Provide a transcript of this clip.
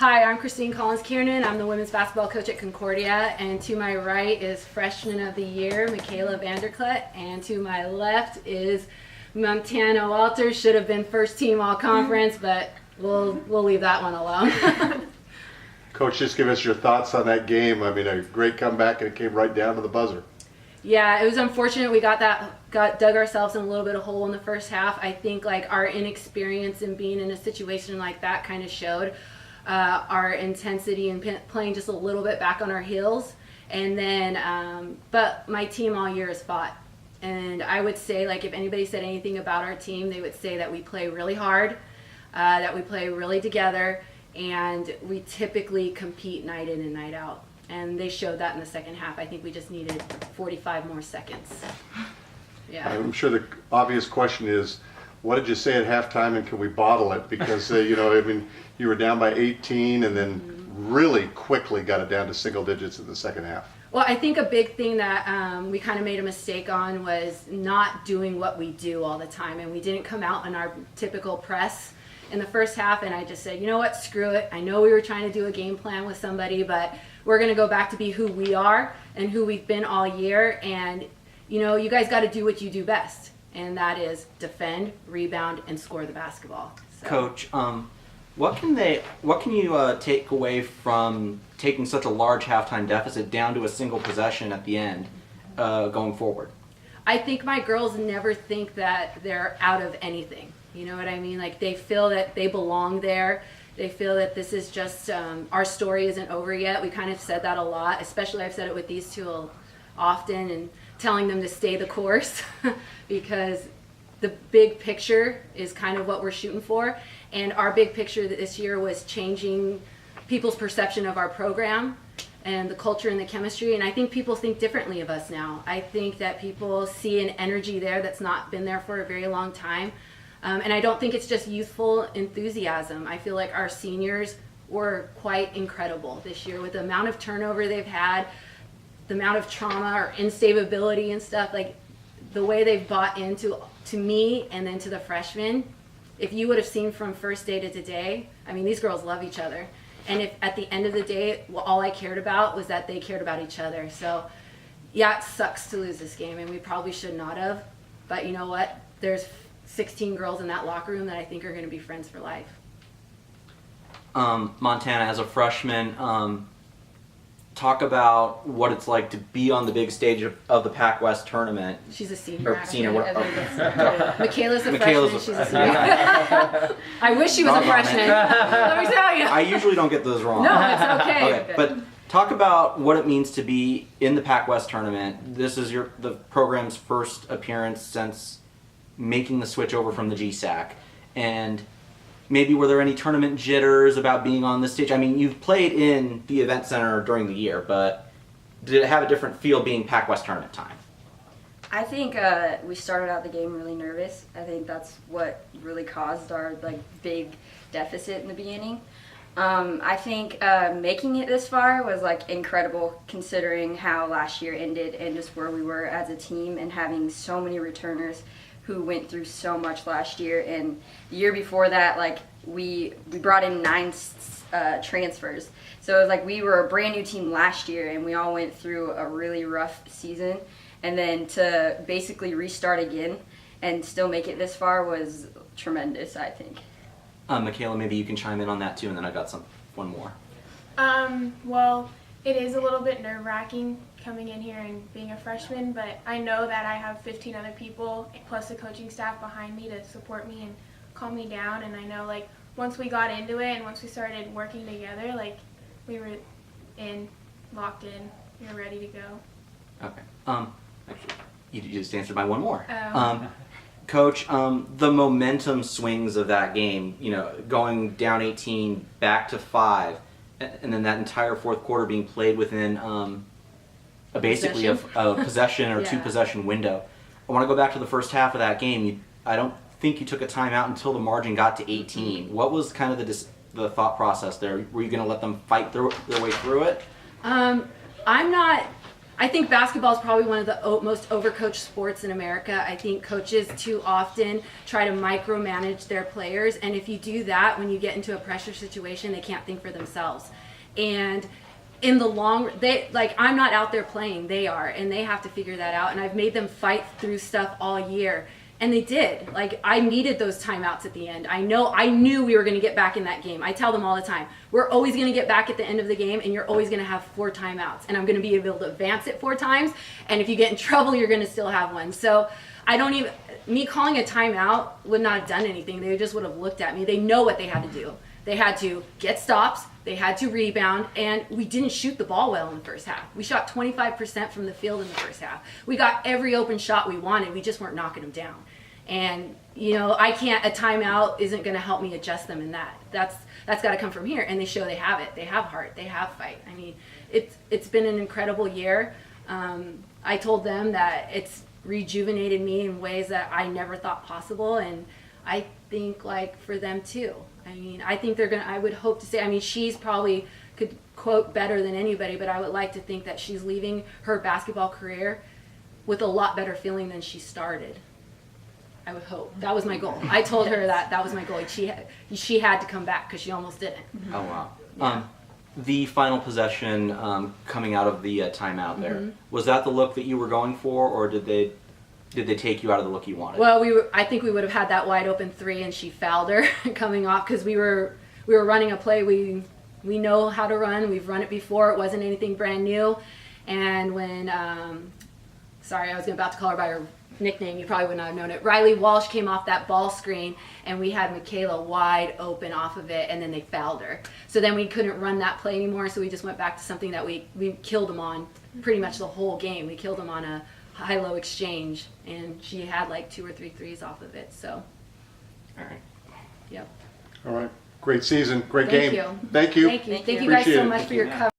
Hi, I'm Christine Collins-Kiernan. I'm the women's basketball coach at Concordia, and to my right is Freshman of the Year, Michaela Vanderklut, and to my left is Montana Walters. Should have been first team all-conference, but we'll leave that one alone. Coach, just give us your thoughts on that game. I mean, a great comeback, and it came right down to the buzzer. Yeah, it was unfortunate we dug ourselves in a little bit of hole in the first half. I think like our inexperience in being in a situation like that kind of showed our intensity and playing just a little bit back on our heels. And then, but my team all year has fought. And I would say, like, if anybody said anything about our team, they would say that we play really hard, that we play really together, and we typically compete night in and night out. And they showed that in the second half. I think we just needed 45 more seconds. Yeah. I'm sure the obvious question is, what did you say at halftime, and can we bottle it? Because, you know, I mean, you were down by 18 and then really quickly got it down to single digits in the second half. Well, I think a big thing that we kind of made a mistake on was not doing what we do all the time. And we didn't come out in our typical press in the first half. And I just said, you know what, screw it. I know we were trying to do a game plan with somebody, but we're going to go back to be who we are and who we've been all year. And, you know, you guys got to do what you do best. And that is defend, rebound, and score the basketball. So. Coach, what can you take away from taking such a large halftime deficit down to a single possession at the end going forward? I think my girls never think that they're out of anything. You know what I mean? Like, they feel that they belong there. They feel that this is just, our story isn't over yet. We kind of said that a lot, especially I've said it with these two often, and telling them to stay the course because the big picture is kind of what we're shooting for. And our big picture this year was changing people's perception of our program and the culture and the chemistry. And I think people think differently of us now. I think that people see an energy there that's not been there for a very long time. And I don't think it's just youthful enthusiasm. I feel like our seniors were quite incredible this year with the amount of turnover they've had, the amount of trauma or instability and stuff. Like, the way they've bought into me and then to the freshmen. If you would have seen from first day to today, I mean, these girls love each other. And if at the end of the day, all I cared about was that they cared about each other. So, yeah, it sucks to lose this game, and we probably should not have. But you know what? There's 16 girls in that locker room that I think are going to be friends for life. Montana, as a freshman, talk about what it's like to be on the big stage of the Pacwest tournament. She's a senior. Michaela's a freshman. She's a senior. I wish she was a freshman. Let me tell you. I usually don't get those wrong. No, it's okay. Okay, but talk about what it means to be in the Pacwest tournament. This is the program's first appearance since making the switch over from the GSAC, and maybe were there any tournament jitters about being on this stage? I mean, you've played in the event center during the year, but did it have a different feel being Pacwest tournament time? I think we started out the game really nervous. I think that's what really caused our big deficit in the beginning. I think making it this far was incredible considering how last year ended and just where we were as a team and having so many returners who went through so much last year. And the year before that, we brought in 9 transfers. So it was we were a brand new team last year, and we all went through a really rough season. And then to basically restart again and still make it this far was tremendous, I think. Michaela, maybe you can chime in on that too, and then I got one more. Well, it is a little bit nerve-wracking coming in here and being a freshman, but I know that I have 15 other people plus the coaching staff behind me to support me and calm me down. And I know once we got into it and once we started working together, we were locked in, we were ready to go. Okay. Actually, you just answered my one more. Oh. Coach, the momentum swings of that game, going down 18, back to 5, and then that entire fourth quarter being played within basically a possession or 2 possession window. I want to go back to the first half of that game. I don't think you took a timeout until the margin got to 18. What was kind of the thought process there? Were you going to let them fight their way through it? I I think basketball is probably one of the most overcoached sports in America. I think coaches too often try to micromanage their players, and if you do that, when you get into a pressure situation, they can't think for themselves. And in the long, I'm not out there playing, they are, and they have to figure that out. And I've made them fight through stuff all year, and they did. Like, I needed those timeouts at the end. I knew we were going to get back in that game. I tell them all the time, we're always going to get back at the end of the game, and you're always going to have 4 timeouts, and I'm going to be able to advance it 4 times. And if you get in trouble, you're going to still have one. So me calling a timeout would not have done anything. They just would have looked at me. They know what they had to do. They had to get stops, they had to rebound, and we didn't shoot the ball well in the first half. We shot 25% from the field in the first half. We got every open shot we wanted, we just weren't knocking them down. And, a timeout isn't going to help me adjust them in that. That's got to come from here, and they show they have it. They have heart, they have fight. I mean, it's been an incredible year. I told them that it's rejuvenated me in ways that I never thought possible, and I think, for them too. I mean, I think I would hope to say, she's probably could quote better than anybody, but I would like to think that she's leaving her basketball career with a lot better feeling than she started. I would hope. That was my goal. I told her that was my goal. She had to come back because she almost didn't. Oh, wow. The final possession coming out of the timeout there, was that the look that you were going for, or did they take you out of the look you wanted? Well, I think we would have had that wide open 3, and she fouled her coming off because we were running a play we know how to run. We've run it before. It wasn't anything brand new. And when sorry, I was about to call her by her nickname. You probably would not have known it. Riley Walsh came off that ball screen, and we had Michaela wide open off of it, and then they fouled her. So then we couldn't run that play anymore. So we just went back to something that we killed them on pretty much the whole game. We killed them on a high-low exchange, and she had 2 or 3 threes off of it. So, All right. yep. All right. Great season. Great Thank game. you. Thank you. Thank you. Thank you guys Appreciate so it. much for your coverage.